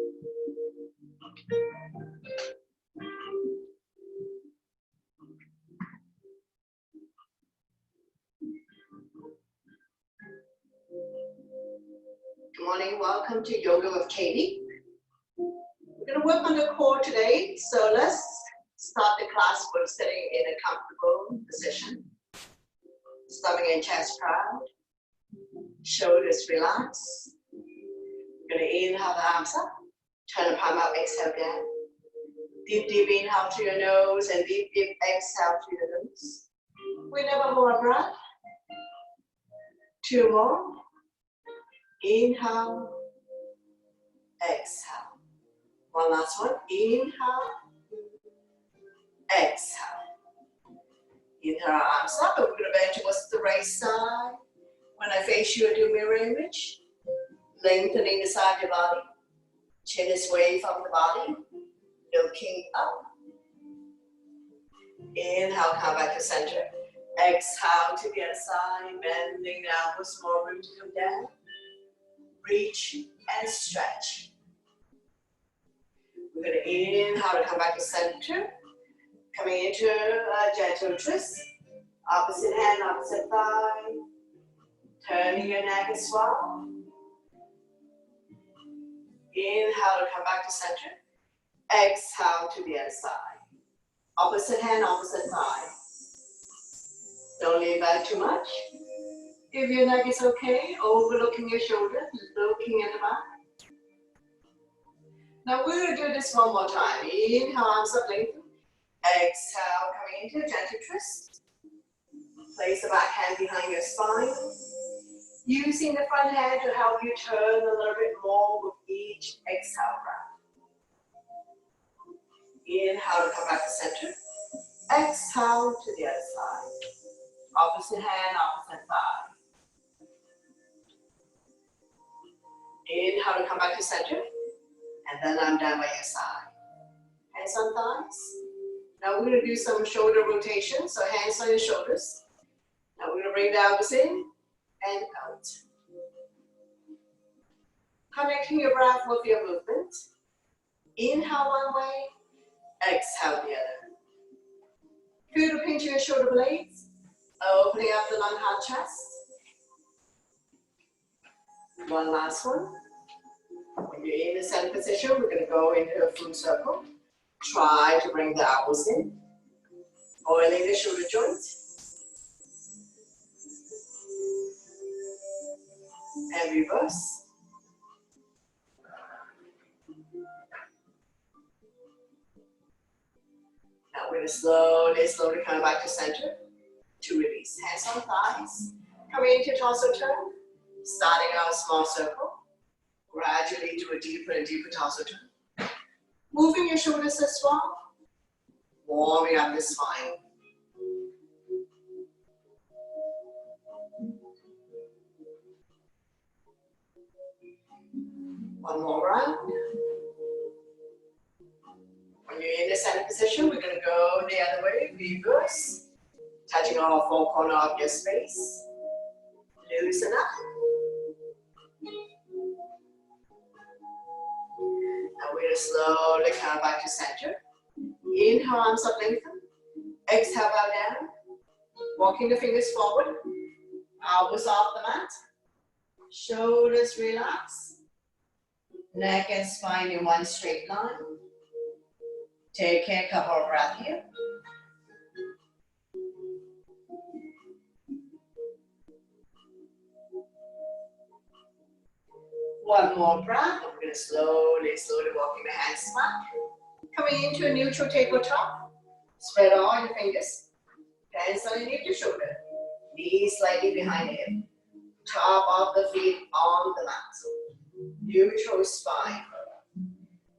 Good morning, welcome to Yoga with Katie. We're going to work on the core today, so let's start the class with sitting in a comfortable position. Stomach and chest proud, shoulders relaxed. We're going to inhale the arms up, turn the palm out, exhale down. Deep, deep inhale through your nose and deep, deep exhale through your nose. We never hold our breath. 2 more. Inhale, exhale. One last one. Inhale, exhale. Inhale our arms up, and we're going to bend towards the right side. When I face you, I do mirror image. Lengthening the side of your body. Chin is away from the body. Looking up. Inhale, come back to center. Exhale to the other side. Bending down with some more room to come down. Reach and stretch. We're going to inhale to come back to center. Coming into a gentle twist. Opposite hand, opposite thigh. Turning your neck as well. Inhale to come back to center. Exhale to the other side. Opposite hand, opposite thigh. Don't lean back too much. If your neck is okay, overlooking your shoulder, looking at the back. Now we're going to do this one more time. Inhale, arms up, lengthen. Exhale, coming into a gentle twist. Place the back hand behind your spine. Using the front hand to help you turn a little bit more with each exhale breath. Inhale to come back to center. Exhale to the other side. Opposite hand, opposite thigh. Inhale to come back to center. And then I'm down by your side. Hands on thighs. Now we're going to do some shoulder rotation. So hands on your shoulders. Now we're going to bring the elbows in and out. Connecting your breath with your movement. Inhale one way. Exhale the other. Feel the pinch of your shoulder blades. Opening up the long hard chest. One last one. When you're in the center position, we're going to go into a full circle. Try to bring the elbows in. Oiling the shoulder joints. And reverse. Now we're going to slowly come back to center to release. Hands on thighs. Coming into torso turn. Starting out a small circle. Gradually to a deeper and deeper torso turn. Moving your shoulders as well. Warming up the spine. One more round. When you're in the center position, we're going to go the other way, reverse. Touching all four corners of your space. Loosen up. Now we're going to slowly come back to center. Inhale, arms up, lengthen. Exhale, bow down. Walking the fingers forward. Elbows off the mat. Shoulders relax. Neck and spine in one straight line. Take a couple of breaths here. One more breath. We're going to slowly walking the hands back. Coming into a neutral tabletop. Spread all your fingers. Hands underneath your shoulder. Knees slightly behind the hip. Top of the feet on the mat. Neutral spine.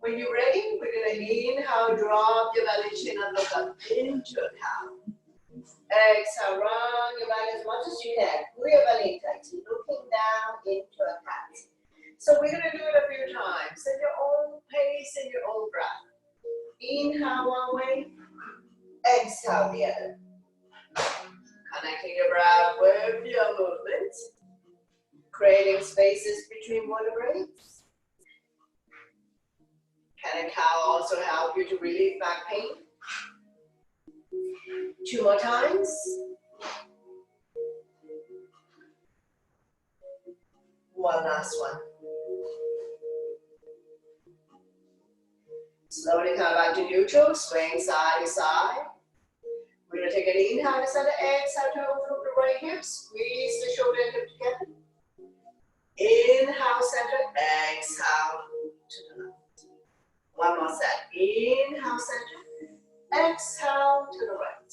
When you're ready, we're going to inhale, drop your belly chin and look up into a cow. Exhale, run your back as much as you can. Pull your belly tight, looking down into a cat. So we're going to do it a few times at your own pace and your own breath. Inhale one way, exhale the other. Connecting your breath with your movement. Creating spaces between vertebrae. And cow also help you to relieve back pain. 2 more times. One last one. Slowly come back to neutral, swing side to side. We're going to take an inhale to center, exhale to overlook the right hip, squeeze the shoulder and hip together. Inhale, center, exhale to the left. One more set. Inhale, center, exhale to the right.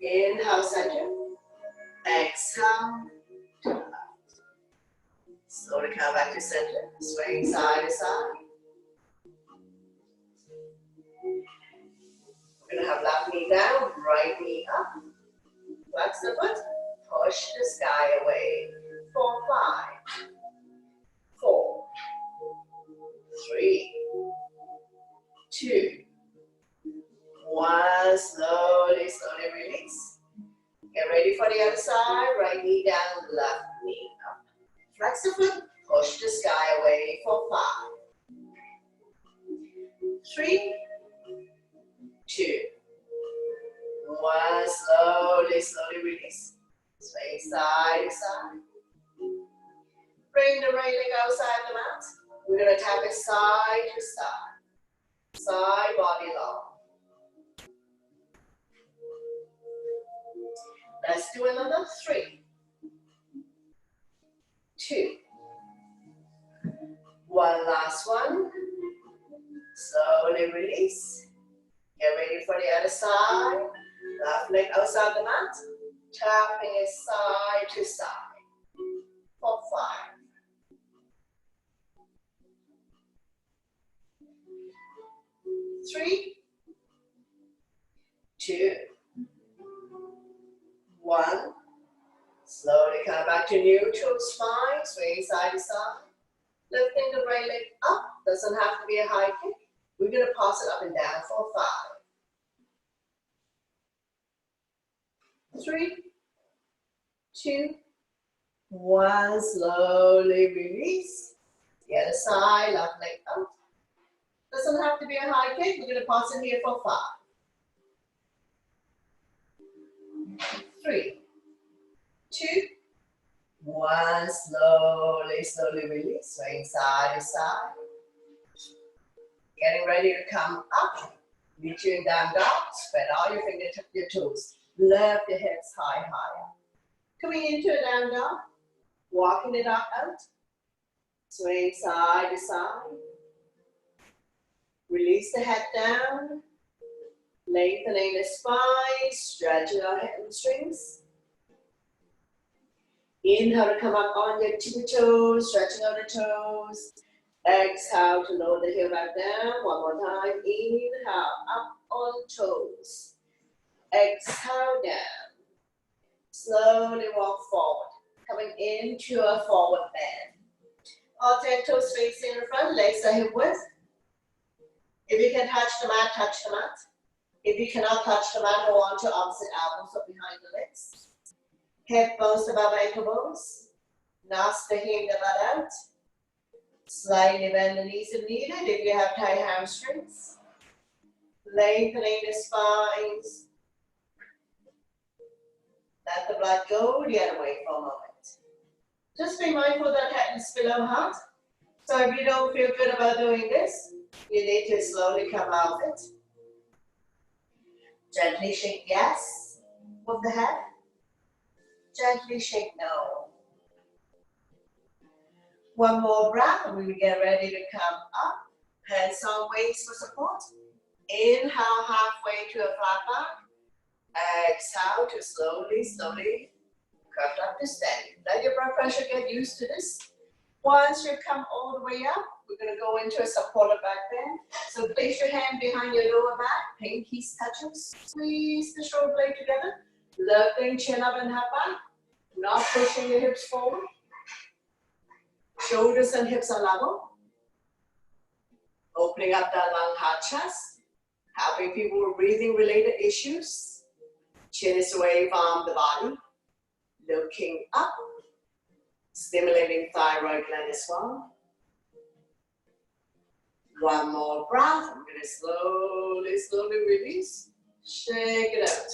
Inhale, center, exhale to the left. Slowly come back to center, swing side to side. We're going to have left knee down, right knee up. Flex the foot, push the sky away. 4, 5, 4, 3, 2, 1. Slowly, slowly release. Get ready for the other side. Right knee down, left knee up. Flex the foot, push the sky away. 4, 5, 3, 2, 1. Slowly, slowly release. Swing side to side. Bring the right leg outside the mat. We're going to tap it side to side. Side body long. Let's do another 3, 2, 1. Last one. Slowly release. Get ready for the other side. Left leg outside the mat. Tapping it side to side. 4, 5, 3, 2, 1. Slowly come back to neutral spine. Swing side to side. Lifting the right leg up. Doesn't have to be a high kick. We're going to pass it up and down. 4, 5, 3, 2, 1. Slowly release. The other side, left leg up. Doesn't have to be a high kick. We're going to pass it here for 5, 3, 2, 1. Slowly, slowly release. Swing side to side. Getting ready to come up. Reach your down dog. Spread all your fingertips, your toes. Lift your hips high, higher. Coming into a down dog. Walking it up out. Swing side to side. Release the head down. Lengthening the spine. Stretching our hamstrings. Inhale to come up on your tippy toes. Stretching out the toes. Exhale to lower the heel back down. One more time. Inhale, up on toes. Exhale down. Slowly walk forward. Coming into a forward bend. All 10 toes facing in front. Legs are hip width. If you can touch the mat, touch the mat. If you cannot touch the mat, hold on to opposite elbows up behind the legs. Hip bones above ankle bones. Notch the heel the butt out. Slightly bend the knees if needed if you have tight hamstrings. Lengthening the spines. Let the blood go the other way for a moment. Just be mindful that head is below heart. So if you don't feel good about doing this, you need to slowly come out of it. Gently shake yes with the head. Gently shake no. One more breath and we will get ready to come up. Hands on waist for support. Inhale halfway to a flat back. Exhale to slowly, slowly come up to standing. Let your blood pressure get used to this. Once you come all the way up, we're going to go into a supported back bend. So place your hand behind your lower back. Pinkies touching. Squeeze the shoulder blade together. Lifting chin up and head back. Not pushing your hips forward. Shoulders and hips are level. Opening up that lung, heart, chest. Helping people with breathing related issues. Chin is away from the body. Looking up. Stimulating thyroid gland as well. One more breath. I'm going to slowly release. Shake it out.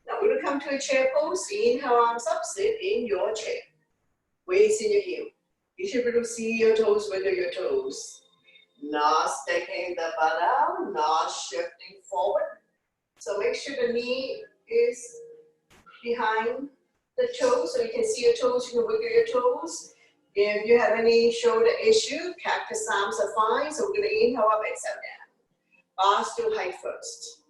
Now we're going to come to a chair pose. Inhale, arms up, sit in your chair. Weights in your heel. You should be able to see your toes with your toes. Not sticking the butt out, not shifting forward. So make sure the knee is behind the toes so you can see your toes, you can wiggle your toes. If you have any shoulder issue, cactus arms are fine. So we're going to inhale up, exhale down. Arms to height first.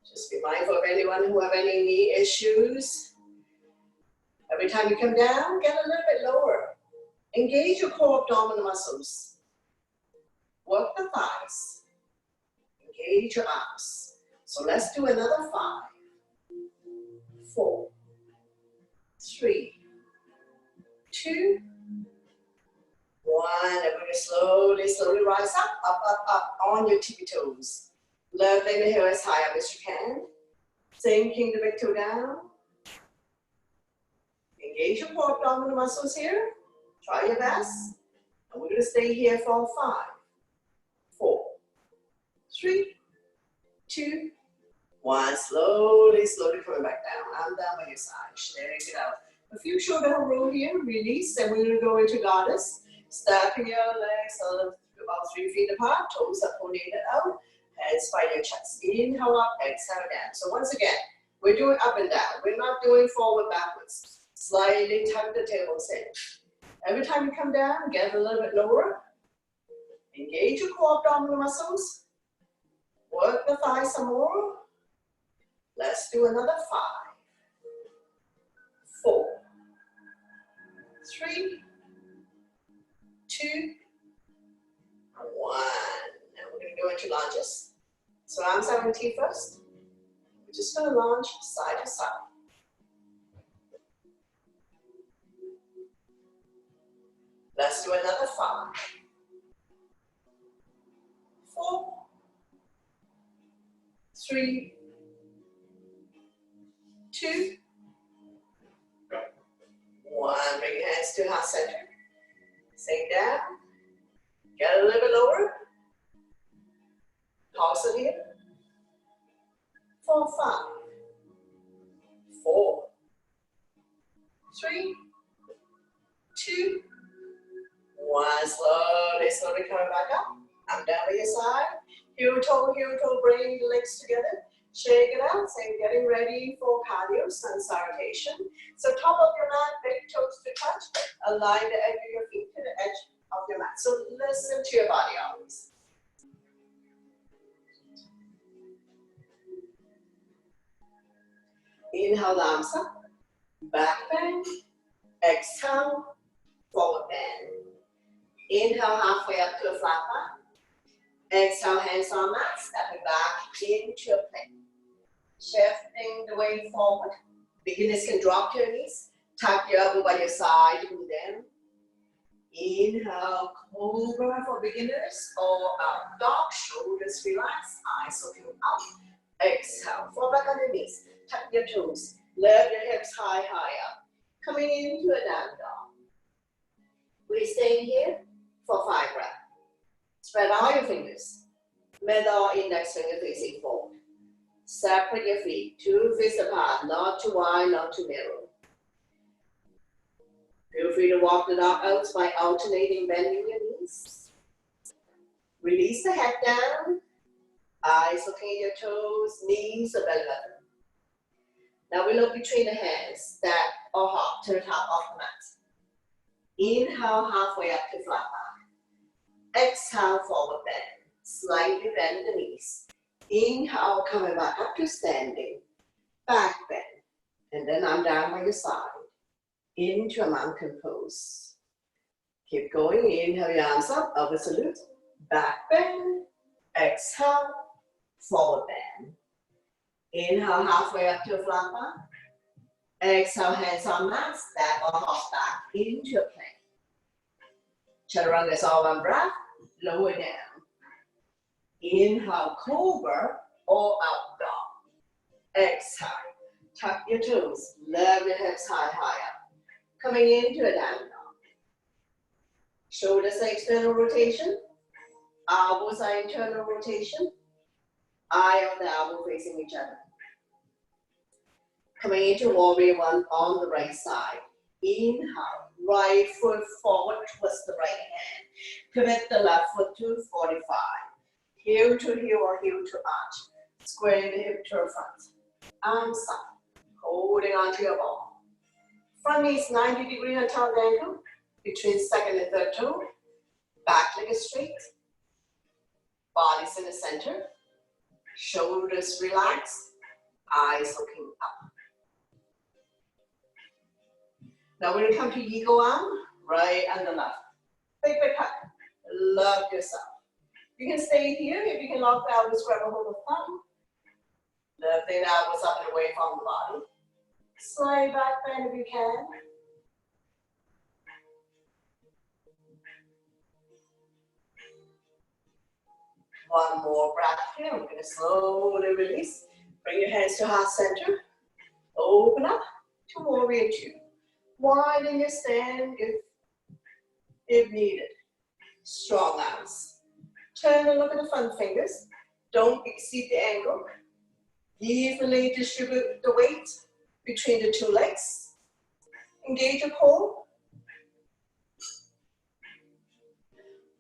Just be mindful of anyone who have any knee issues. Every time you come down, get a little bit lower. Engage your core abdominal muscles. Work the thighs. Engage your arms. So let's do another 5, 4, 3, 2, 1. And we're going to slowly rise up on your tippy toes. Left leg here as high up as you can. Sinking the big toe down. Engage your core abdominal muscles here. Try your best. And we're going to stay here for 5, 4, 3, 2, 1. Slowly coming back down. I'm down by your side. Shake it out. A few shoulder roll here. Release. And we're going to go into goddess. Stepping your legs about 3 feet apart. Toes are pointed out. Hands by your chest. Inhale up, exhale down. So once again, we're doing up and down. We're not doing forward, backwards. Slightly tuck the tailbone in. Every time you come down, get a little bit lower. Engage your core abdominal muscles. Work the thighs some more. Let's do another 5, 4, 3, 2, 1. Now we're going to go into lunges. So arms out on T first. We're just going to lunge side to side. Let's do another 5, 4, 3, 2, 1. Bring your hands to heart center. Sink down. Get a little bit lower. Pause it here. 4, 5, 4, 3, 2, 1. Slowly coming back up. I'm down by your side. Heel toe, bring the legs together. Shake it out. Same, getting ready for cardio, sun salutation. So top of your mat, big toes to touch. Align the edge of your feet to the edge of your mat. So listen to your body always. Inhale, arms up. Back bend. Exhale, forward bend. Inhale, halfway up to a flat back. Exhale, hands on mat, stepping back into a plank. Shifting the weight forward. Beginners can drop to your knees. Tuck your elbow by your side, pull down. Inhale, cobra for beginners, or up dog, shoulders relax, eyes looking up. Exhale, fall back on your knees. Tuck your toes, lift your hips high up. Coming into a down dog. We're staying here for 5 breaths. Spread out your fingers. Middle index finger facing forward. Separate your feet, 2 fists apart, not too wide, not too narrow. Feel free to walk the dog out by alternating bending your knees. Release the head down. Eyes looking at your toes, knees or belly button. Now we look between the hands, step or hop to the top of the mat. Inhale, halfway up to flat back. Exhale, forward bend. Slightly bend the knees. Inhale, coming back up to standing. Back bend. And then I'm down by your side. Into a mountain pose. Keep going. Inhale your arms up, elbow salute. Back bend. Exhale, forward bend. Inhale, halfway up to a flat back. Exhale, hands on mat, step or hop back into a plank. Chaturanga is all one breath. Lower down. Inhale, cobra or out dog. Exhale, tuck your toes, lift your hips high up. Coming into a down dog. Shoulders are external rotation. Elbows are internal rotation. Eye on the elbow facing each other. Coming into warrior one on the right side. Inhale, right foot forward, twist the right hand. Pivot the left foot to 45. Heel to heel or heel to arch. Squaring the hip to the front. Arms up, holding onto your ball. Front knee is 90 degrees on top ankle, between second and third toe. Back leg is straight. Body's in the center. Shoulders relaxed. Eyes looking up. Now we're going to come to eagle arm, right and the left. Big hug. Love yourself. You can stay here. If you can lock the elbows, grab a hold of thumb. Lifting the elbows up and away from the body. Slide back bend if you can. One more breath here. We're going to slowly release. Bring your hands to heart center. Open up to warrior two. Widen your stand if needed. Strong arms. Turn and look at the front fingers. Don't exceed the angle. Evenly distribute the weight between the two legs. Engage your core.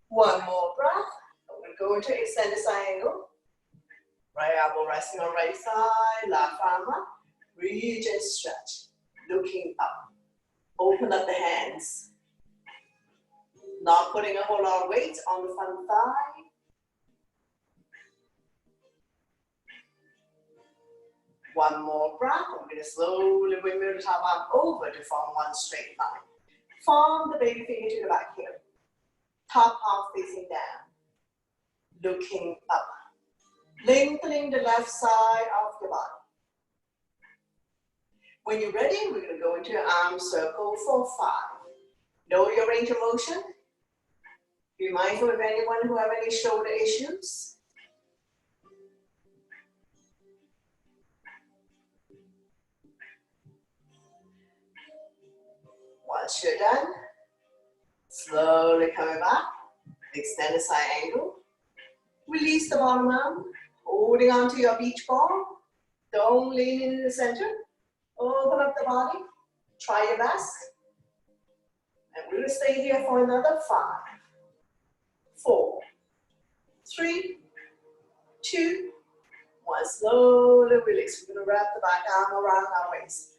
One more breath. We're going to extend the side angle. Right elbow resting on right side, left arm up. Reach and stretch. Looking up. Open up the hands. Not putting a whole lot of weight on the front thigh. One more breath. We're going to slowly bring the top arm over to form one straight line. Form the baby finger to the back here. Top arm facing down. Looking up. Lengthening the left side of the body. When you're ready, we're going to go into arm circle for 5. Know your range of motion. Be mindful of anyone who have any shoulder issues. Once you're done, slowly coming back. Extend the side angle. Release the bottom arm. Holding onto your beach ball. Don't lean into the center. Open up the body. Try your best. And we're going to stay here for another 5, 4, 3, 2, 1. Slowly release. We're going to wrap the back arm around our waist.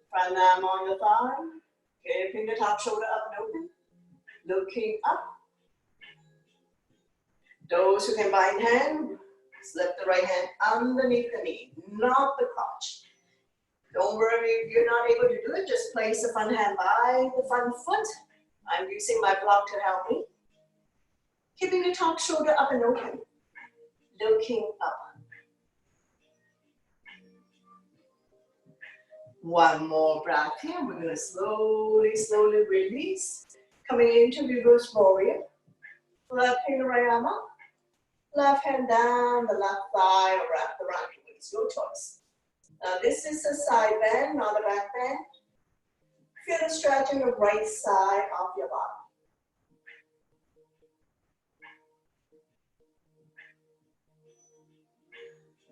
Front arm on the thigh. Keeping the top shoulder up and open. Looking up. Those who can bind hand, slip the right hand underneath the knee, not the crotch. Don't worry if you're not able to do it, just place the front hand by the front foot. I'm using my block to help me. Keeping the top shoulder up and open. Looking up. One more breath here. We're going to slowly release. Coming into reverse warrior. Left hand, right arm up. Left hand down, the left thigh, or wrap around your waist. Your choice. Now this is the side bend, not the back bend. Feel the stretch on the right side of your body.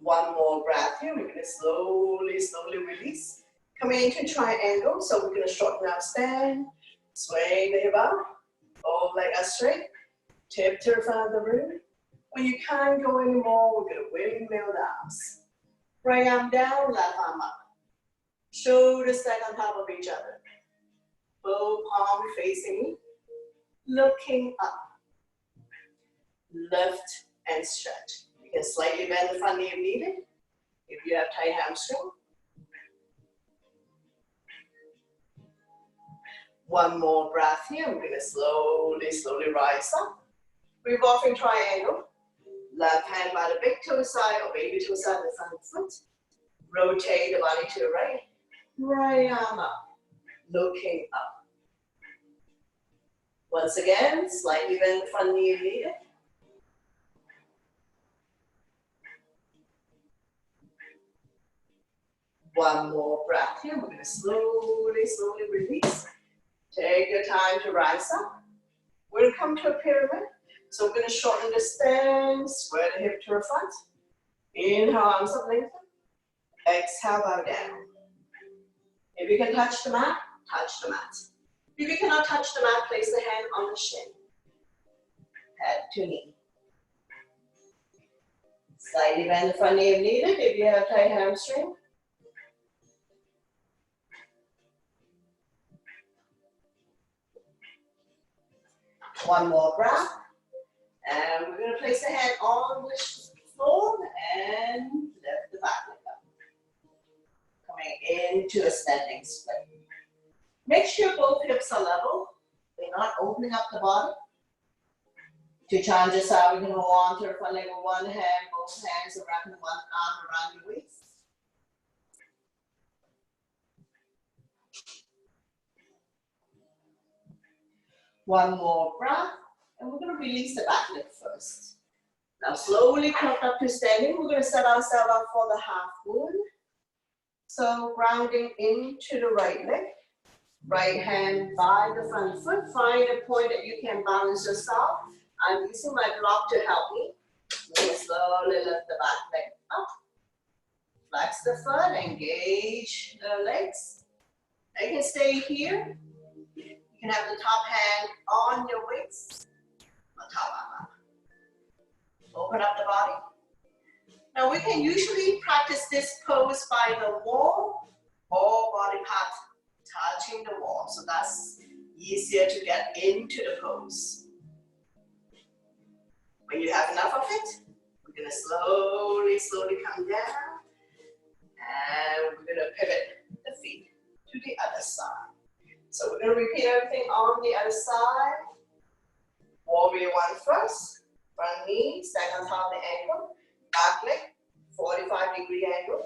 One more breath here. We're going to slowly release. Coming into triangle, so we're going to shorten our stand. Swing the hip up. Both legs are straight. Tip to the front of the room. When you can't go anymore, we're going to windmill the arms. Right arm down, left arm up. Shoulders stack on top of each other. Both palms facing me. Looking up. Lift and stretch. You can slightly bend the front knee if needed. If you have tight hamstring. One more breath here. We're going to slowly rise up. Revolving triangle. Left hand by the big toe side or baby toe side of the front foot. Rotate the body to the right. Right arm up. Looking up. Once again, slightly bend the front knee if needed. One more breath here. We're going to slowly release. Take your time to rise up. We'll come to a pyramid. So we're going to shorten the stance, square the hip to the front. Inhale, arms up, lengthen. Exhale, bow down. If you can touch the mat, touch the mat. If you cannot touch the mat, place the hand on the shin. Head to knee. Slightly bend the front knee if needed, if you have tight hamstring. One more breath. And we're going to place the hand on the floor and lift the back leg up. Coming into a standing split. Make sure both hips are level. We're not opening up the body. To Chandrasana, we can hold on to the front leg with one hand, both hands are wrapping one arm around your waist. One more breath, and we're going to release the back leg first. Now slowly come up to standing. We're going to set ourselves up for the half moon. So grounding into the right leg. Right hand by the front foot. Find a point that you can balance yourself. I'm using my block to help me. We'll slowly lift the back leg up. Flex the foot, engage the legs. You can stay here. You can have the top hand on your waist. On top arm. Open up the body. Now we can usually practice this pose by the wall or body part touching the wall. So that's easier to get into the pose. When you have enough of it, we're going to slowly come down. And we're going to pivot the feet to the other side. So we're going to repeat everything on the other side. Warrior one first. Front knee, stand on top of the ankle. Back leg, 45-degree angle.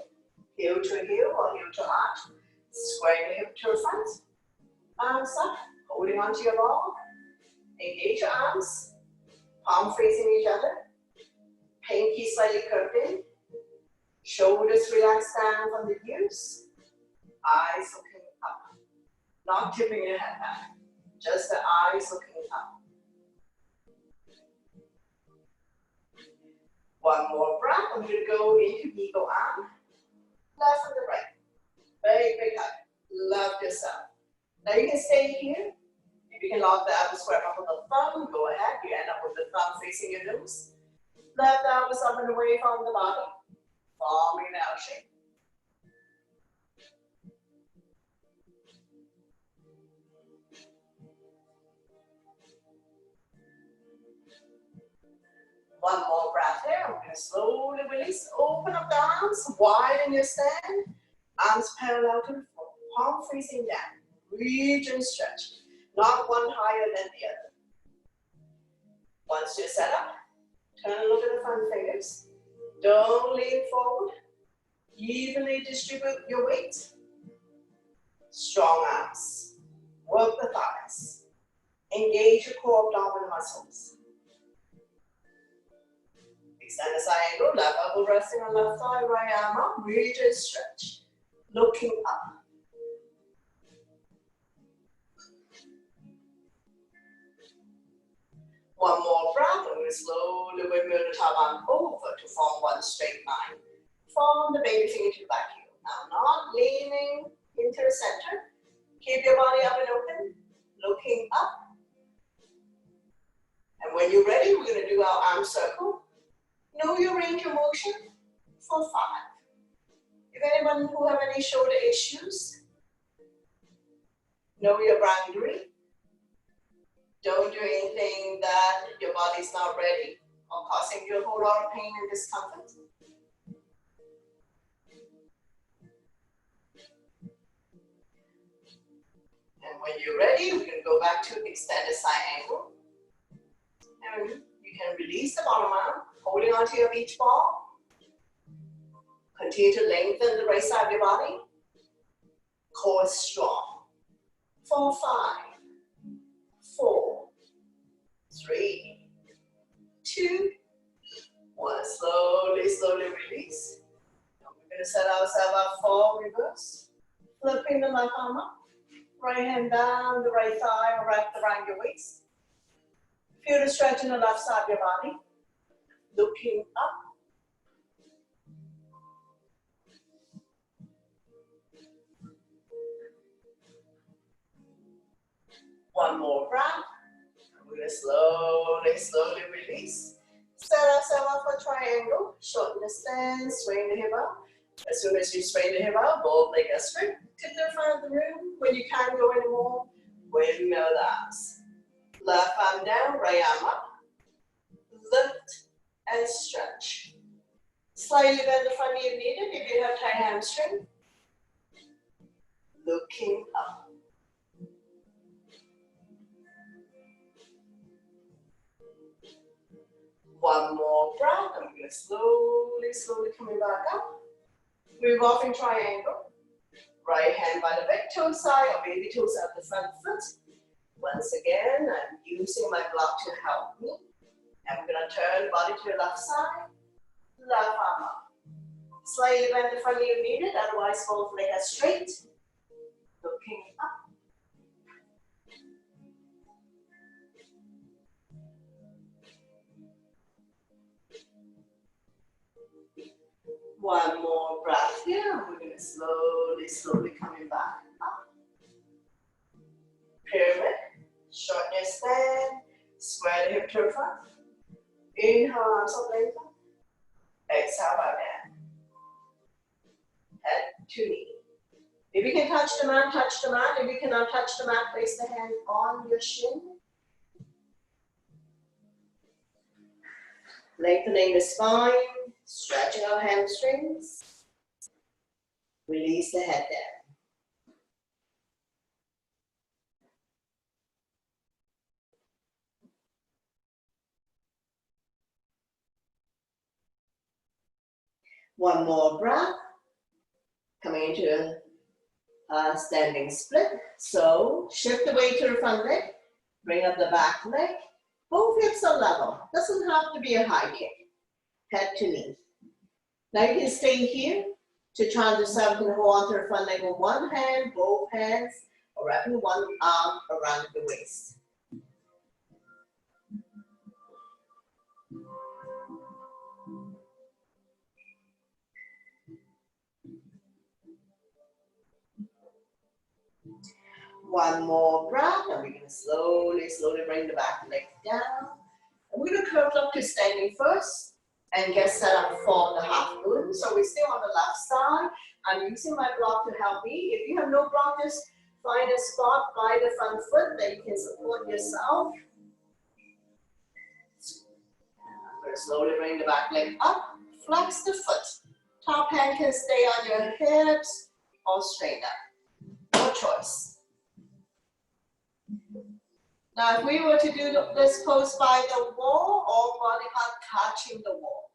Heel to heel or heel to arch. Square the hip to the front. Arms up, holding onto your ball. Engage your arms. Palm facing each other. Pinky slightly curved in. Shoulders relaxed down from the ears. Eyes looking up. Not tipping your head back. Just the eyes looking up. One more breath. I'm going to go into eagle arm. Left and the right. Big hug. Love yourself. Now you can stay here. If you can lock the elbows square up with the thumb, go ahead. You end up with the thumb facing your nose. Left elbows up and away from the body. Forming an L shape. One more breath here. I'm going to slowly release. Open up the arms. Widen your stand. Arms parallel to the floor. Palm facing down. Reach and stretch. Not one higher than the other. Once you're set up, turn and look at the front fingers. Don't lean forward. Evenly distribute your weight. Strong arms. Work the thighs. Engage your core abdominal muscles. Extend the side angle, left elbow resting on left thigh, right arm up, reach and stretch. Looking up. One more breath, and we slowly windmill the top arm over to form one straight line. Form the baby finger to the back heel. Now not leaning into the center. Keep your body up and open, looking up. And when you're ready, we're going to do our arm circle. Know your range of motion for 5. If anyone who have any shoulder issues, know your boundary. Don't do anything that your body's not ready or causing you a whole lot of pain and discomfort. And when you're ready, we're going to go back to extended side angle. And you can release the bottom arm, holding onto your beach ball. Continue to lengthen the right side of your body. Core strong. 4, 5, 4, 3, 2, 1. Slowly release. Now we're going to set ourselves up for reverse. Flipping the left arm up. Right hand down the right thigh or wrapped around your waist. Feel the stretch in the left side of your body. Looking up. One more breath. We're going to slowly release. Set ourselves up for triangle. Shorten the stance, swing the hip out. As soon as you swing the hip out, both legs are straight to the front of the room. When you can't go anymore, windmill arms. Left arm down, right arm up. Lift and stretch. Slightly bend the front knee if needed if you have tight hamstring. Looking up. One more breath. I'm going to slowly coming back up. Move off in triangle. Right hand by the big toe side or baby toes at the front foot. Once again, I'm using my block to help me. I'm going to turn the body to the left side. Left arm up. Slightly bend the front knee if needed, otherwise both legs are straight. Looking up. One more breath here. We're going to slowly coming back up. Pyramid. Shorten your stand. Square the hip to the front. Inhale, arms up, lengthen. Exhale, bow down. Head to knee. If you can touch the mat, touch the mat. If you cannot touch the mat, place the hand on your shin. Lengthening the spine, stretching our hamstrings. Release the head down. One more breath. Coming into a standing split. So shift the weight to the front leg. Bring up the back leg. Both hips are level. Doesn't have to be a high kick. Head to knee. Now you can stay here to try to hold onto the front leg with one hand, both hands, or wrapping one arm around the waist. One more breath, and we're going to slowly bring the back leg down. And we're going to curl up to standing first and get set up for the half moon. So we're still on the left side. I'm using my block to help me. If you have no block, just find a spot by the front foot that you can support yourself. I'm going to slowly bring the back leg up. Flex the foot. Top hand can stay on your hips or straight up. Your choice. Now, if we were to do this pose by the wall, all body part touching the wall.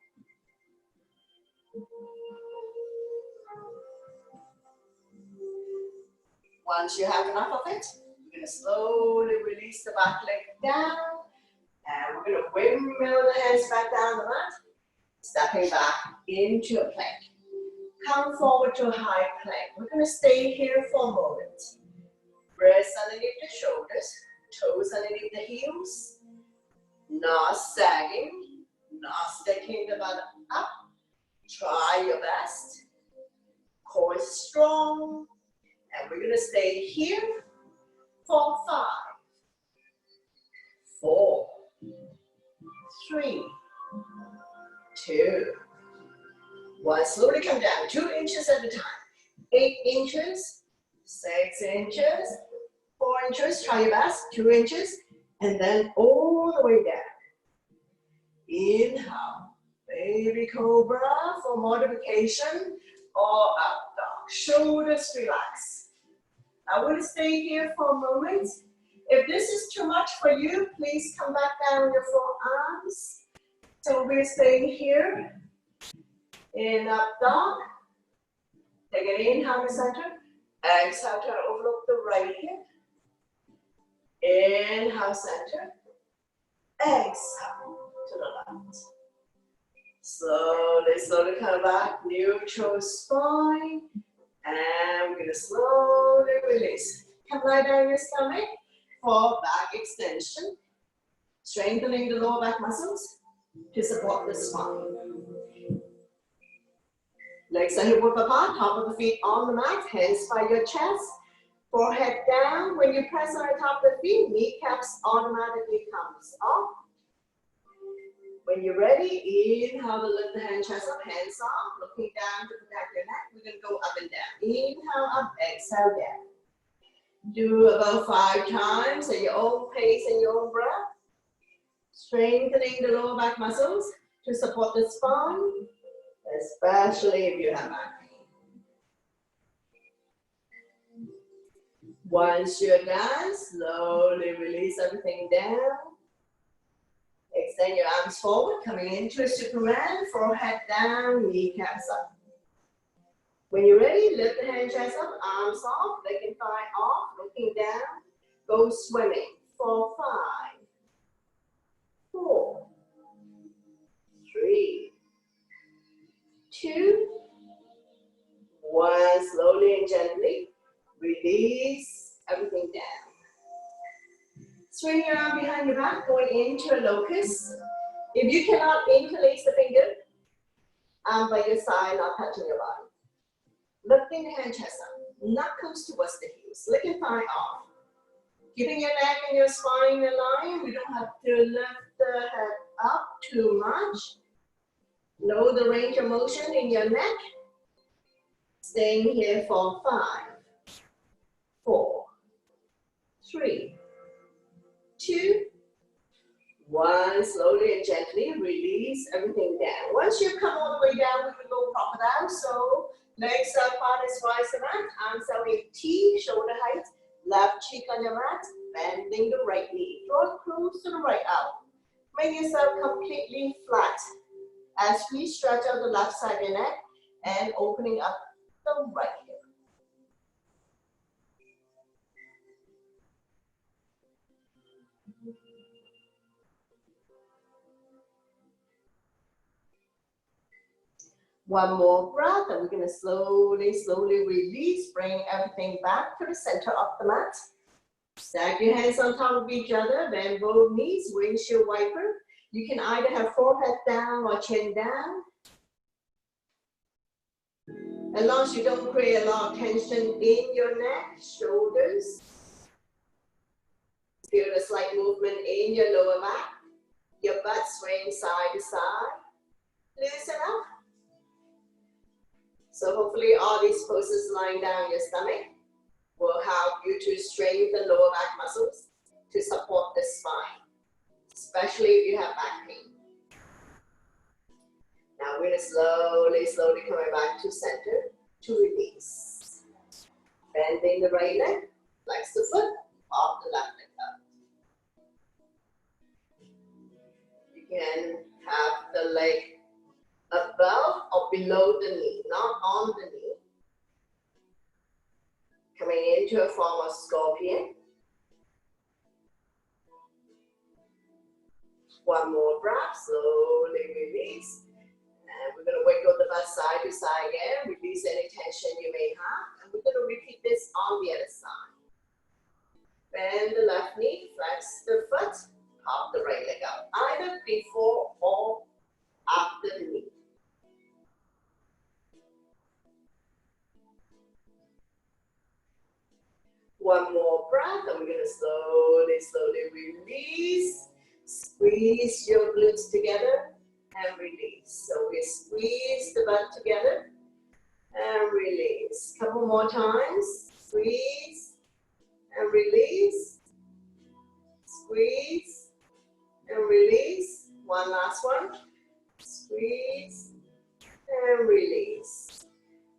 Once you have enough of it, you're going to slowly release the back leg down. And we're going to windmill the hands back down the mat. Stepping back into a plank. Come forward to a high plank. We're going to stay here for a moment. Wrists underneath the shoulders. Toes underneath the heels, not sagging, not sticking the butt up. Try your best. Core is strong. And we're going to stay here for 5, 4, 3, 2, 1. Slowly come down, 2 inches at a time. 8 inches, 6 inches. 4 inches, try your best, 2 inches, and then all the way down. Inhale, baby cobra for modification, or up dog. Shoulders relax. I will stay here for a moment. If this is too much for you, please come back down on your forearms. So we're staying here in up dog. Take it in, inhale to center. Exhale to overlook the right hip. Inhale, center. Exhale to the left. Slowly come back. Neutral spine. And we're going to slowly release. Come lie down your stomach for back extension. Strengthening the lower back muscles to support the spine. Legs are hip width apart, top of the feet on the mat, hands by your chest, forehead down. When you press on the top of the feet, kneecaps automatically comes up. When you're ready, inhale to lift the hand, chest up, hands off, looking down to protect your neck. We're going to go up and down. Inhale up, exhale down. Do about 5 times at your own pace and your own breath. Strengthening the lower back muscles to support the spine, especially if you have back pain. Once you're done, slowly release everything down. Extend your arms forward, coming into a Superman, forehead down, kneecaps up. When you're ready, lift the hand, chest up, arms off, leg and thigh off, looking down, go swimming for 5, 4, 3, 2, 1. Slowly and gently release everything down. Swing your arm behind your back, going into a locust. If you cannot, interlace the finger, arm by your side, not touching your body. Lifting the hand, chest up, knuckles towards the heels, leg and thigh off. Keeping your neck and your spine aligned. We don't have to lift the head up too much. Know the range of motion in your neck. Staying here for 5, 4, 3, 2, 1. Slowly and gently release everything down. Once you come all the way down, we can go proper down. So legs are apart as wide as the mat. Arms are in T, shoulder height. Left cheek on your mat. Bending the right knee. Draw close to the right out. Make yourself completely flat as we stretch out the left side of your neck and opening up the right hip. One more breath, and we're going to slowly, slowly release. Bring everything back to the center of the mat. Stack your hands on top of each other, bend both knees, windshield wiper. You can either have forehead down or chin down. As long as you don't create a lot of tension in your neck, shoulders. Feel a slight movement in your lower back. Your butt swaying side to side. Loosen up. So hopefully all these poses lying down your stomach will help you to strengthen the lower back muscles to support the spine, especially if you have back pain. Now we're going to slowly, slowly coming back to center to release. Bending the right leg, flex the foot, off the left leg up. You can have the leg above or below the knee, not on the knee. Coming into a form of scorpion. One more breath, slowly release. And we're going to wiggle the butt side to side again, release any tension you may have. And we're going to repeat this on the other side. Bend the left knee, flex the foot, pop the right leg up, either before or after the knee. One more breath, and we're going to slowly, slowly release. Squeeze your glutes together and release. So we squeeze the butt together and release. Couple more times. Squeeze and release. Squeeze and release. One last one. Squeeze and release.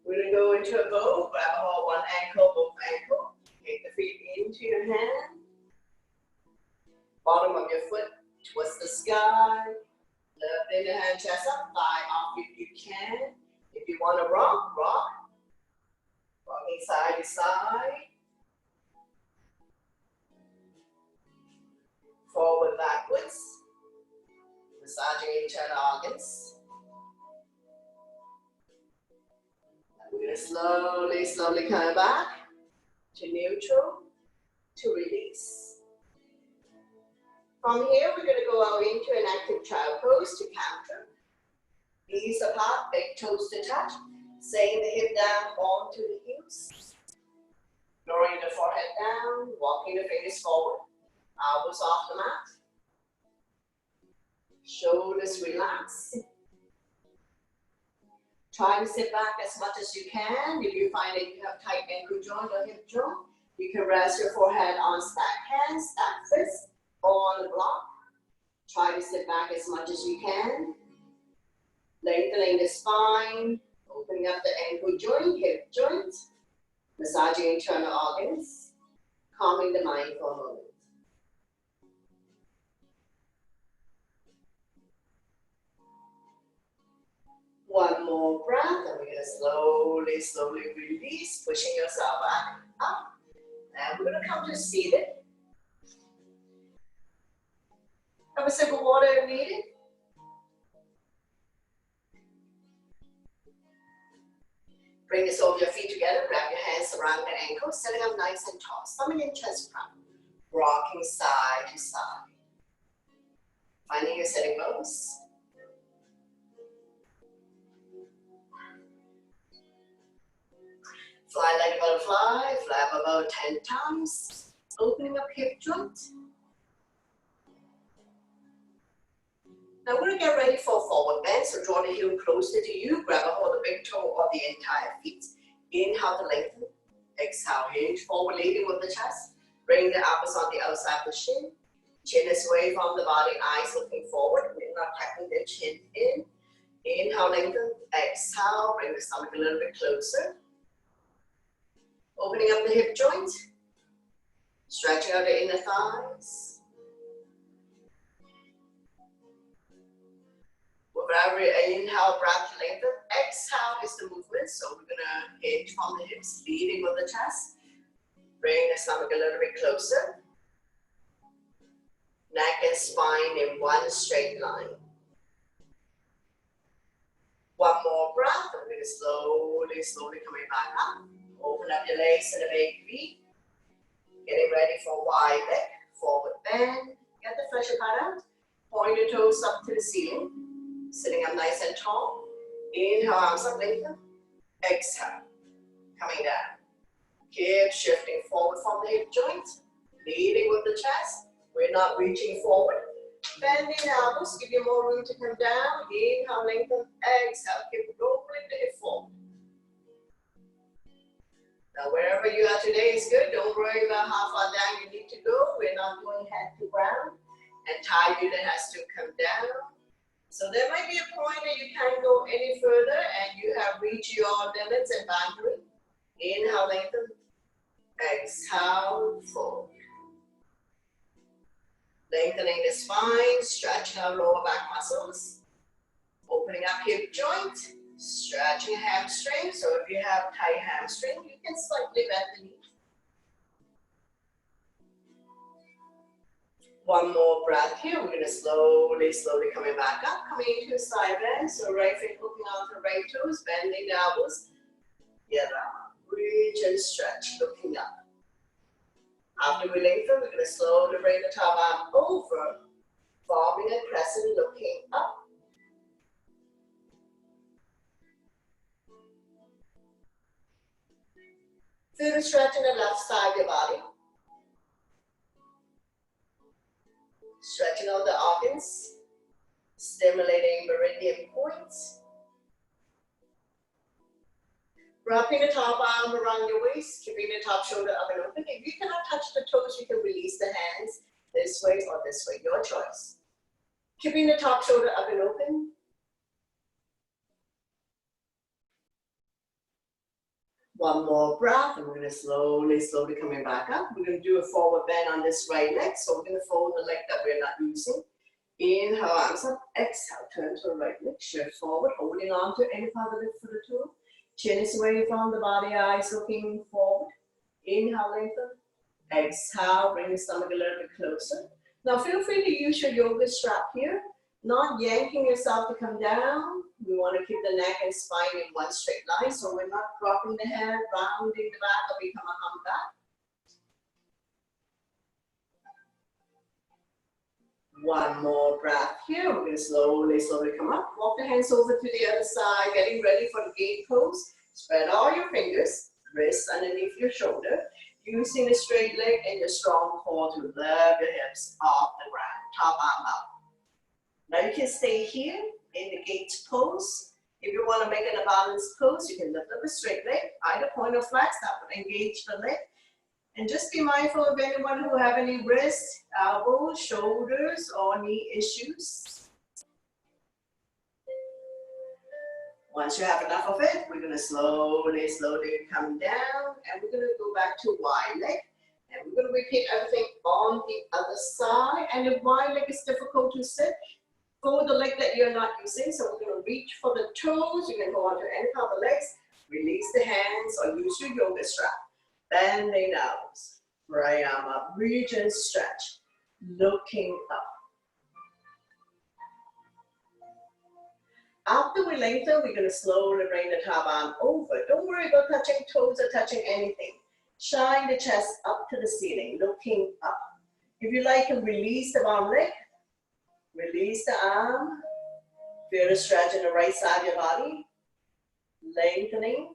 We're going to go into a bow. Grab hold one ankle, both ankle. Take the feet into your hand. Bottom of your foot towards the sky. Lift the hand, chest up, thigh off if you can. If you want to rock, rock. Rocking side to side. Forward, backwards. Massaging internal organs. And we're going to slowly, slowly come back to neutral, to release. From here, we're going to go out into an active child pose to counter. Knees apart, big toes to touch. Saying the hip down onto the heels. Lowering the forehead down, walking the fingers forward. Elbows off the mat. Shoulders relax. Try to sit back as much as you can. If you find that you have tight ankle joint or hip joint, you can rest your forehead on stacked hands, stacked fists, or on the block. Try to sit back as much as you can. Lengthening the spine, opening up the ankle joint, hip joint, massaging internal organs, calming the mind for a moment. One more breath, and we're going to slowly release, pushing yourself back up. And we're going to come to seated. Have a sip of water if needed. Bring the soles of your feet together, grab your hands around the ankles, setting up nice and tall. Stomach and chest proud. Rocking side to side. Finding your sitting bones. Fly like a butterfly, flap about 10 times. Opening up hip joint. Now we're going to get ready for a forward bend, so draw the heel closer to you, grab a hold of the big toe or the entire feet. Inhale to lengthen, exhale, hinge forward, leading with the chest. Bring the elbows on the outside of the shin. Chin is away from the body, eyes looking forward. We're not tucking the chin in. Inhale, lengthen, exhale, bring the stomach a little bit closer. Opening up the hip joint. Stretching out the inner thighs. With every inhale, breath lengthen. Exhale is the movement, so we're going to hinge from the hips, leading with the chest. Bring the stomach a little bit closer. Neck and spine in one straight line. One more breath, and we're going to slowly coming back up. Open up your legs to the big V. Getting ready for wide leg, forward bend. Get the flesh apart out. Point your toes up to the ceiling. Sitting up nice and tall. Inhale, arms up, lengthen. Exhale, coming down. Keep shifting forward from the hip joint. Leading with the chest. We're not reaching forward. Bending the elbows, give you more room to come down. Inhale, lengthen. Exhale, keep rolling the hip forward. Now, wherever you are today is good. Don't worry about how far down you need to go. We're not going head to ground. And thigh unit has to come down. So there might be a point that you can't go any further and you have reached your limits and boundary. Inhale, lengthen. Exhale, fold. Lengthening the spine, stretching our lower back muscles. Opening up hip joint. Stretching hamstring, so if you have tight hamstring, you can slightly bend the knee. One more breath here. We're going to slowly coming back up, coming into a side bend. So right foot hooking onto right toes, bending the elbows. Yeah, reach and stretch, looking up. After we lengthen, we're going to slowly bring the top arm over, forming a crescent, looking up. Feel the stretch in the left side of your body. Stretching out the organs, stimulating meridian points. Wrapping the top arm around your waist, keeping the top shoulder up and open. If you cannot touch the toes, you can release the hands this way or this way, your choice. Keeping the top shoulder up and open. One more breath, and we're going to slowly coming back up. We're going to do a forward bend on this right leg, so we're going to fold the leg that we're not using. Inhale, arms up, exhale, turn to the right leg, shift forward, holding on to any part of the foot or toe. Chin is away from the body, eyes looking forward. Inhale, lengthen. Exhale, bring the stomach a little bit closer. Now feel free to use your yoga strap here, not yanking yourself to come down. We want to keep the neck and spine in one straight line, so we're not dropping the head, rounding the back, or become a humpback. One more breath here. We're going to slowly, slowly come up. Walk the hands over to the other side, getting ready for the gate pose. Spread all your fingers, wrists underneath your shoulder, using a straight leg and your strong core to lift your hips off the ground, top arm up. Now you can stay here in the gate pose. If you want to make it a balanced pose, you can lift up a straight leg, either point or flex, that would engage the leg. And just be mindful of anyone who have any wrists, elbows, shoulders, or knee issues. Once you have enough of it, we're going to slowly, slowly come down, and we're going to go back to wide leg. And we're going to repeat everything on the other side. And if wide leg is difficult to sit, go the leg that you're not using. So we're going to reach for the toes. You can hold on to any of the legs. Release the hands or use your yoga strap. Bend the nose, right arm up, reach and stretch, looking up. After we lengthen, we're going to slowly bring the top arm over. Don't worry about touching toes or touching anything. Shine the chest up to the ceiling, looking up. If you like, you can release the bottom leg, release the arm, feel the stretch in the right side of your body, lengthening,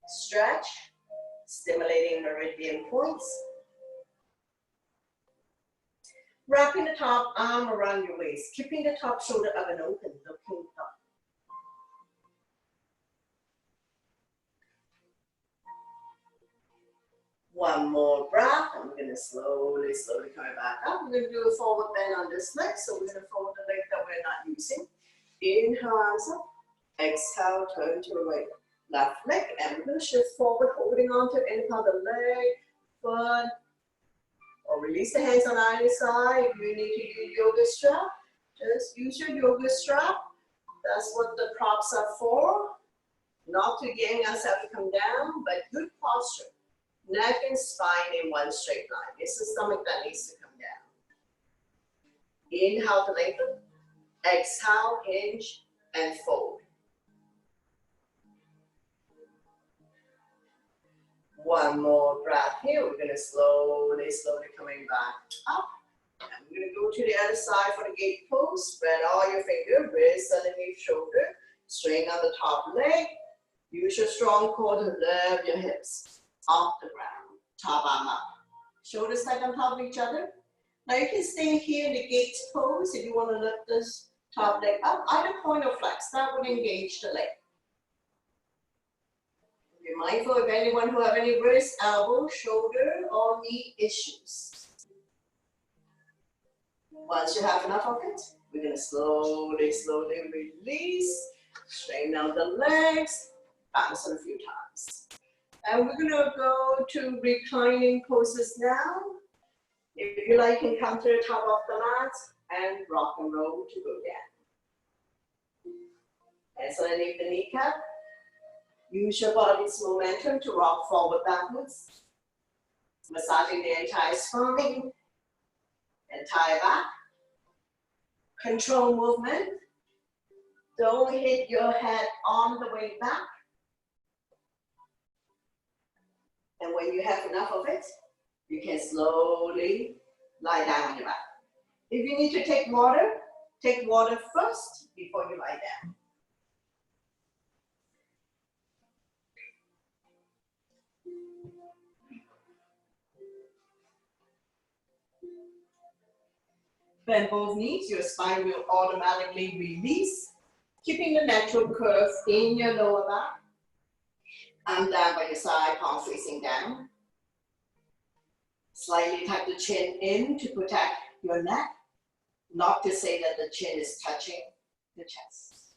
stretch, stimulating meridian points. Wrapping the top arm around your waist, keeping the top shoulder up and open, looking up. One more breath, and we're going to slowly, slowly come back up. We're going to do a forward bend on this leg, so we're going to fold the leg that we're not using. Inhale, arms up. Exhale, turn to the right. Left leg, and we're going to shift forward, holding on to any part of the leg, foot, or release the hands on either side. If you need to use yoga strap, just use your yoga strap. That's what the props are for. Not to getting ourselves to come down, but good posture. Neck and spine in one straight line. It's the stomach that needs to come down. Inhale to lengthen. Exhale, hinge, and fold. One more breath here. We're going to slowly, slowly coming back up. And we're going to go to the other side for the gate pose. Spread all your fingers, wrist underneath shoulder. Straighten on the top leg. Use your strong core to lift your hips off the ground. Top arm up. Shoulders stacked on top of each other. Now you can stay here in the gate pose if you want to lift this top leg up. Either point or flex. That would engage the leg. Be mindful of anyone who have any wrist, elbow, shoulder, or knee issues. Once you have enough of it, we're going to slowly, slowly release. Straighten out the legs. Bounce it a few times. And we're going to go to reclining poses now. If you like, you can come to the top of the mat and rock and roll to go down. Hands underneath the kneecap. Use your body's momentum to rock forward backwards. Massaging the entire spine. Entire back. Control movement. Don't hit your head on the way back. And when you have enough of it, you can slowly lie down on your back. If you need to take water first before you lie down. Bend both knees, your spine will automatically release, keeping the natural curve in your lower back. Arm down by your side, palm facing down. Slightly tuck the chin in to protect your neck, not to say that the chin is touching the chest.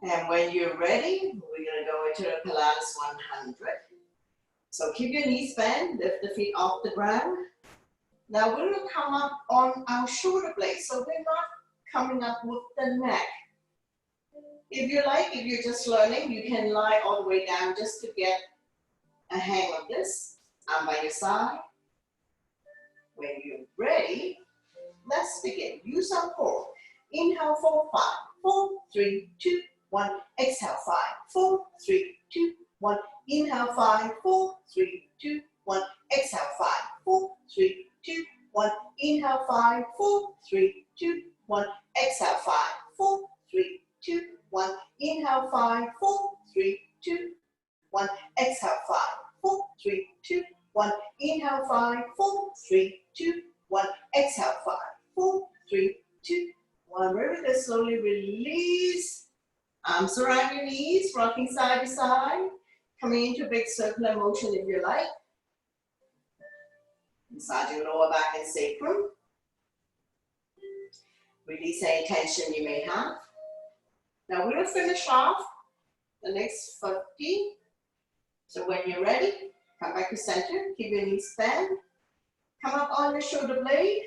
And when you're ready, we're going to go into the Pilates 100. So keep your knees bent, lift the feet off the ground. Now we're going to come up on our shoulder blades, so we're not coming up with the neck. If you like, if you're just learning, you can lie all the way down just to get a hang of this. Arm by your side. When you're ready, let's begin. Use our core. Inhale for 5, 4, 3, 2, 1. Exhale 5, 4, 3, 2, 1. Inhale 5, 4, 3, 2, 1. Exhale 5, 4, 3, 2, 1. Inhale, 5, 4, 3, 2, 1. Exhale, 5, 4, 3, 2, 1. Inhale, 5, 4, 3, 2, 1. Exhale, 5, 4, 3, 2, 1. Inhale, 5, 4, 3, 2, 1. Exhale, 5, 4, 3, 2, 1. Very good. Slowly release. Arms around your knees, rocking side to side. Coming into big circular motion if you like. Massaging lower back and sacrum. Release any tension you may have. Now we're going to finish off the next 50. So when you're ready, come back to center, keep your knees bent. Come up on your shoulder blade.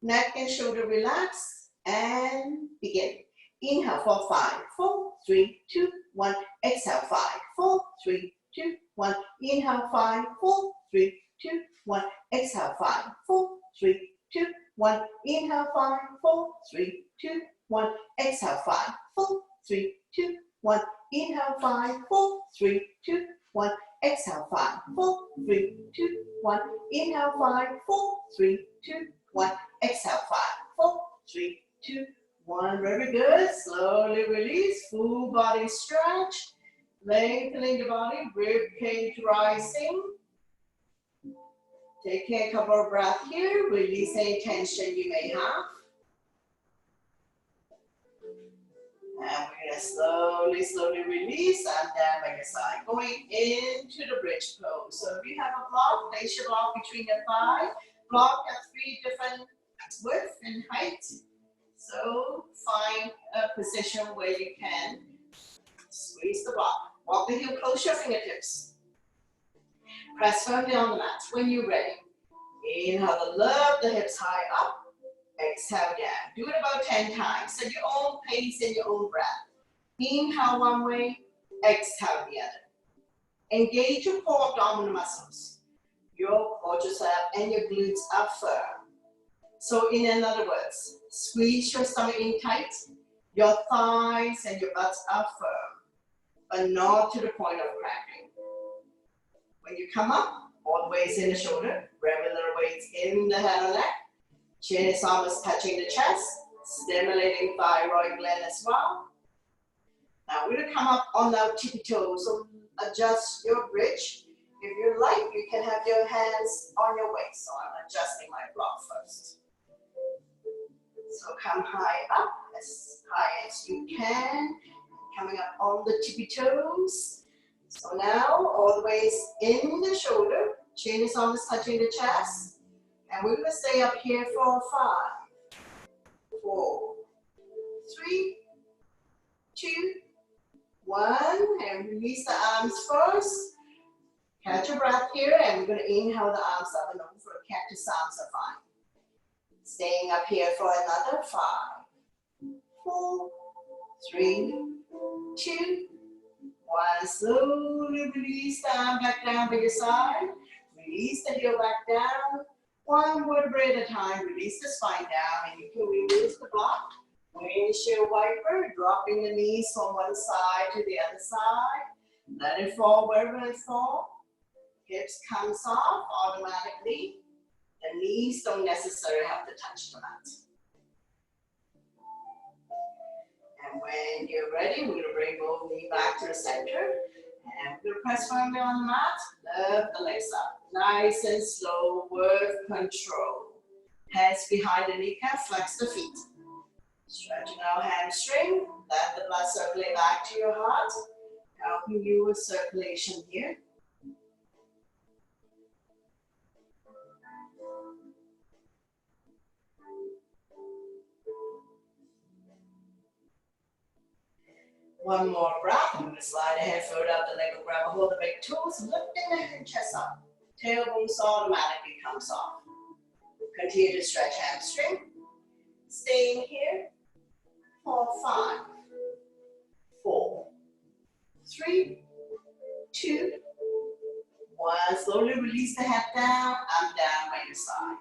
Neck and shoulder relax and begin. Inhale for 5, 4, 3, 2, 1. Exhale 5, 4, 3, 2, 1. Inhale 5, 4, 3, 2, 1. Exhale 5, 4, 3, 2, 1. Inhale 5, 4, 3, 2, 1. Exhale 5, 4, 3, 2, 1. Inhale 5, 4, 3, 2, 1. Exhale 5, 4, 3, 2, 1. Inhale 5, 4, 3, 2, 1. Exhale 5, 4, 3, 2, 1. Very good. Slowly release. Full body stretch. Lengthening the body. Rib cage rising. Taking a couple of breaths here. Release any tension you may have. And we're going to slowly release and down by your side. Going into the bridge pose. So if you have a block, place your block between your thighs. Block at 3 different width and height. So find a position where you can squeeze the block. Walk the heel close your fingertips. Press firmly on the mat when you're ready. Inhale, lift the hips high up. Exhale down. Do it about 10 times. Set your own pace and your own breath. Inhale one way, exhale the other. Engage your core abdominal muscles. Your quadriceps and your glutes are firm. So in other words, squeeze your stomach in tight. Your thighs and your butts are firm, but not to the point of cracking. When you come up, all the weights in the shoulder, regular weights in the head and neck. Chin is almost touching the chest, stimulating thyroid gland as well. Now we're going to come up on our tippy toes, so adjust your bridge. If you like, you can have your hands on your waist. So I'm adjusting my block first. So come high up, as high as you can. Coming up on the tippy toes. So now all the ways in the shoulder. Chin is almost touching the chest. And we're going to stay up here for 5, 4, 3, 2, 1. And release the arms first. Catch your breath here. And we're going to inhale the arms up and over. Cactus arms are fine. Staying up here for another 5, 4, 3, 2, 1. Slowly release the arm back down by your side. Release the heel back down. 1 vertebrae at a time. Release the spine down, and you can release the block. Windshield wiper, dropping the knees from one side to the other side. Let it fall wherever it falls. Hips comes off automatically. The knees don't necessarily have to touch the mat. And when you're ready, we're going to bring both knees back to the center. And we're going to press firmly on the mat. Lift the legs up. Nice and slow with control. Hands behind the kneecap, flex the feet. Stretching our hamstring. Let the blood circulate back to your heart. Helping you with circulation here. One more breath. I'm going to slide the head forward up the leg, grab a hold of the big toes, lifting the head and chest up. Tailbones automatically comes off. Continue to stretch hamstring. Staying here for 5, 4, 3, 2, 1. Slowly release the head down. I'm down by your side.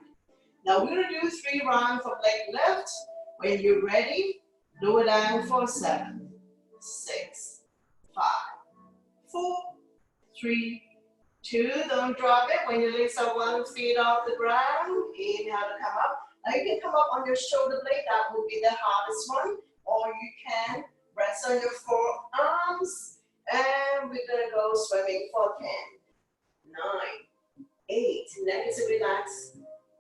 Now we're going to do 3 rounds of leg lift. When you're ready, lower down for 7, 6, 5, 4, 3, 2, don't drop it. When your legs are 1 feet off the ground, inhale to come up. Now you can come up on your shoulder blade, that will be the hardest one. Or you can rest on your forearms. And we're gonna go swimming for 10, 9, 8, neck is relaxed,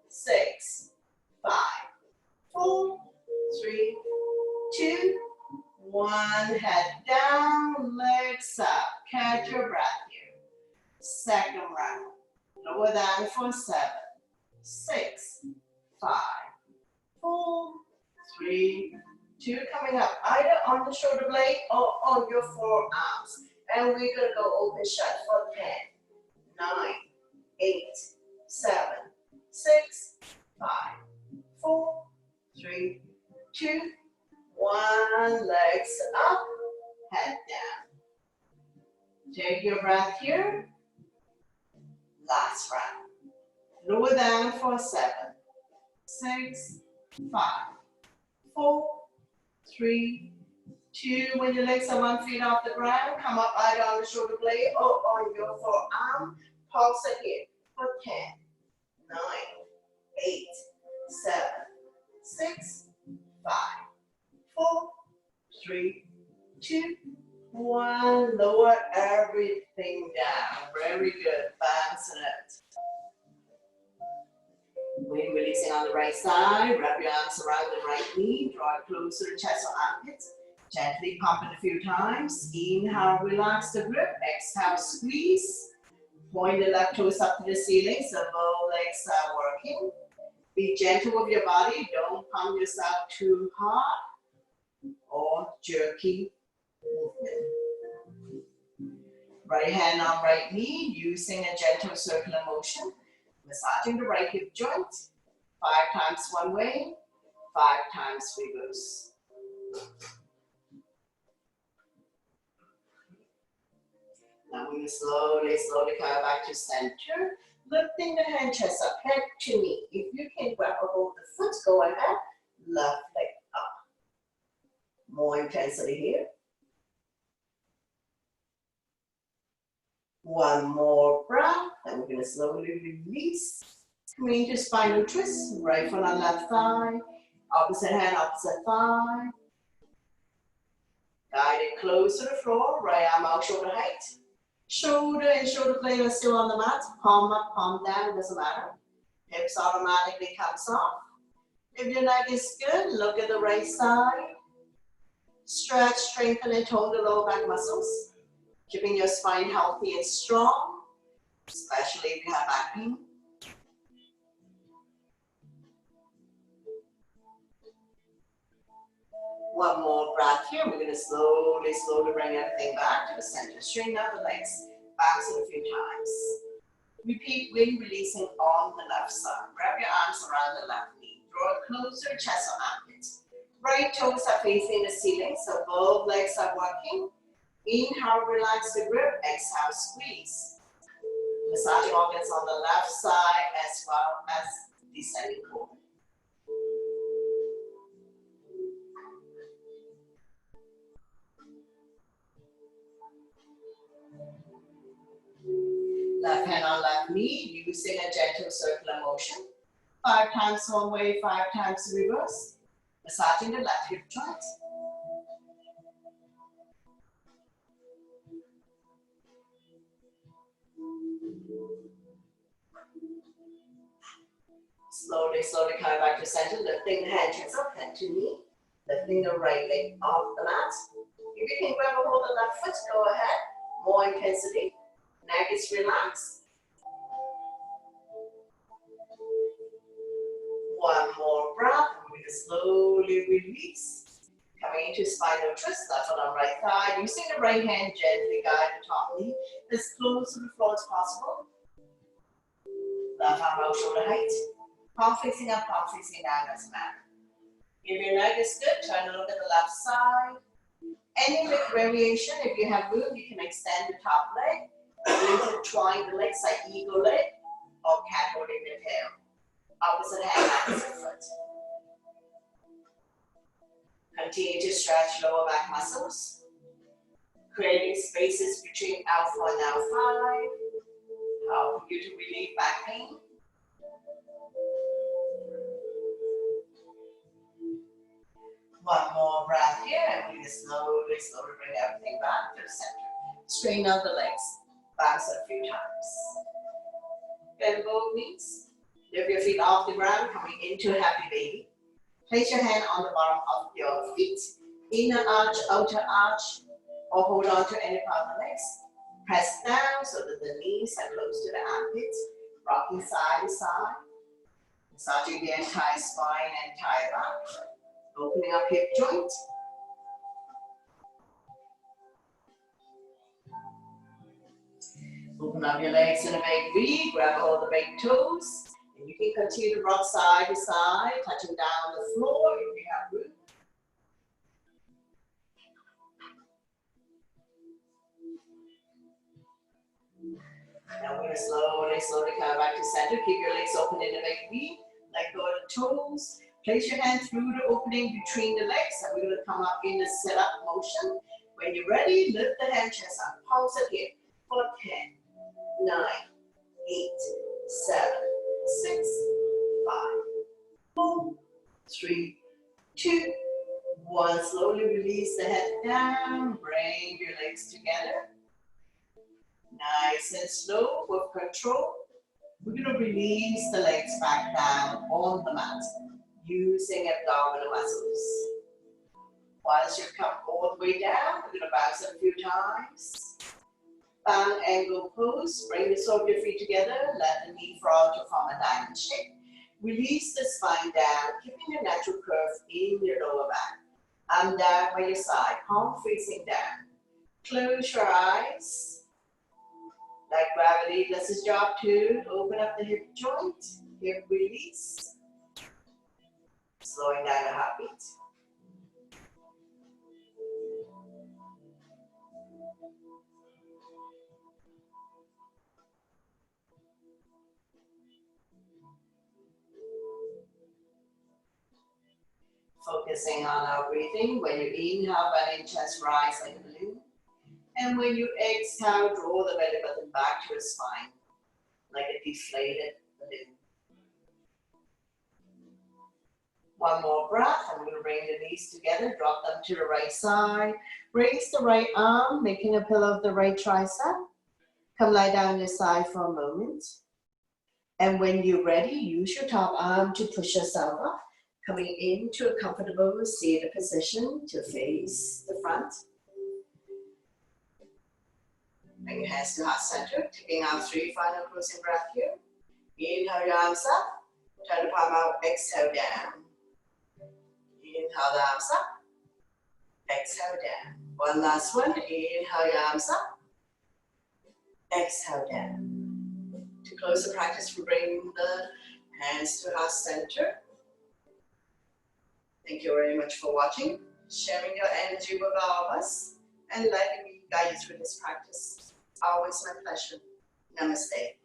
6, 5, 4, 3, 2, 1, head down, legs up, catch your breath here. Second round, lower down for 7, 6, 5, 4, 3, 2, coming up, either on the shoulder blade or on your forearms. And we're gonna go open shut for 10, 9, 8, 7, 6, 5, 4, 3, 2, 1, legs up, head down. Take your breath here. Last round. Lower down for 7, 6, 5, 4, 3, 2. When your legs are 1 feet off the ground, come up either on the shoulder blade or on your forearm. Pulse it here for 10, 9, 8, 7, 6, 5, 4, 3, 2, 1. Lower everything down. Very good. Balancing it. When releasing on the right side, wrap your arms around the right knee. Draw it closer to chest or armpits. Gently pump it a few times. Inhale, relax the grip. Exhale, squeeze. Point the left toes up to the ceiling so both legs are working. Be gentle with your body. Don't pump yourself too hard or jerky movement. Right hand on right knee, using a gentle circular motion. Massaging the right hip joint. 5 times one way, 5 times reverse. Now we're going to slowly come back to center. Lifting the hand, chest up, head to knee. If you can grab a hold of the foot, go ahead. Left leg up. More intensity here. One more breath, and we're going to slowly release. Coming into spinal twist, right foot on left thigh, opposite hand, opposite thigh. Guide it close to the floor, right arm out, shoulder height. Shoulder and shoulder blade are still on the mat. Palm up, palm down, doesn't matter. Hips automatically comes off. If your neck is good, look at the right side. Stretch, strengthen, and tone the lower back muscles. Keeping your spine healthy and strong, especially if you have back pain. One more breath here. We're going to slowly bring everything back to the center. Straighten out the legs, bounce it a few times. Repeat when releasing on the left side. Wrap your arms around the left knee. Draw it closer, chest or armpits. Right toes are facing the ceiling, so both legs are working. Inhale, relax the grip. Exhale, squeeze. Massaging organs on the left side as well as descending core. Left hand on left knee, using a gentle circular motion. 5 times one way, 5 times reverse. Massaging the left hip joint. Slowly coming back to center, lifting the hand chest up, head to knee. Lifting the right leg off the mat. If you can grab a hold of the left foot, go ahead. More intensity. Neck is relaxed. One more breath. We're going to slowly release. Coming into spinal twist, left foot on right thigh. Using the right hand, gently guide the top knee as close to the floor as possible. Left arm out, shoulder height. Palm facing up, palm facing down, doesn't matter. If your neck is good, turn and look at the left side. Any leg variation, if you have room, you can extend the top leg. Intertwine the legs like eagle leg or cat holding the tail. Opposite hand, opposite foot. Continue to stretch lower back muscles. Creating spaces between L4 and L5. for you to relieve back pain. One more breath here, and we're going to slowly bring everything back to the center. Straighten out the legs. Bounce a few times. Bend both knees. Lift your feet off the ground, coming into a happy baby. Place your hand on the bottom of your feet. Inner arch, outer arch, or hold on to any part of the legs. Press down so that the knees are close to the armpits. Rocking side to side. Massaging the entire spine and entire back. Opening up hip joint. Open up your legs in a big V. Grab hold of the big toes. And you can continue to rock side to side, touching down on the floor if you have room. Now we're going to slowly come back to center. Keep your legs open in a big V. Let go of the toes. Place your hand through the opening between the legs. And we're going to come up in the sit-up motion. When you're ready, lift the hand chest up. Pulse it here for 10, 9, 8, 7, 6, 5, 4, 3, 2, 1. Slowly release the head down. Bring your legs together. Nice and slow with control. We're going to release the legs back down on the mat using abdominal muscles. Once you come all the way down, we're going to bounce a few times. Bound angle pose. Bring the soles of your feet together. Let the knee fall to form a diamond shape. Release the spine down, keeping your natural curve in your lower back. Arm down by your side, palm facing down. Close your eyes. Like gravity does its job too. Open up the hip joint, hip release. Slowing down the heartbeat. Focusing on our breathing. When you inhale, belly and chest rise like a balloon. And when you exhale, draw the belly button back to the spine, like a deflated balloon. One more breath, and we're going to bring the knees together, drop them to the right side. Raise the right arm, making a pillow of the right tricep. Come lie down on your side for a moment. And when you're ready, use your top arm to push yourself up, coming into a comfortable seated position to face the front. Bring your hands to heart center, taking our 3 final closing breath here. Inhale your arms up, turn the palm out, exhale down. Inhale the arms up, exhale down. One last one, inhale your arms up, exhale down. To close the practice, we bring the hands to heart center. Thank you very much for watching, sharing your energy with all of us, and letting me guide you through this practice. Always my pleasure. Namaste.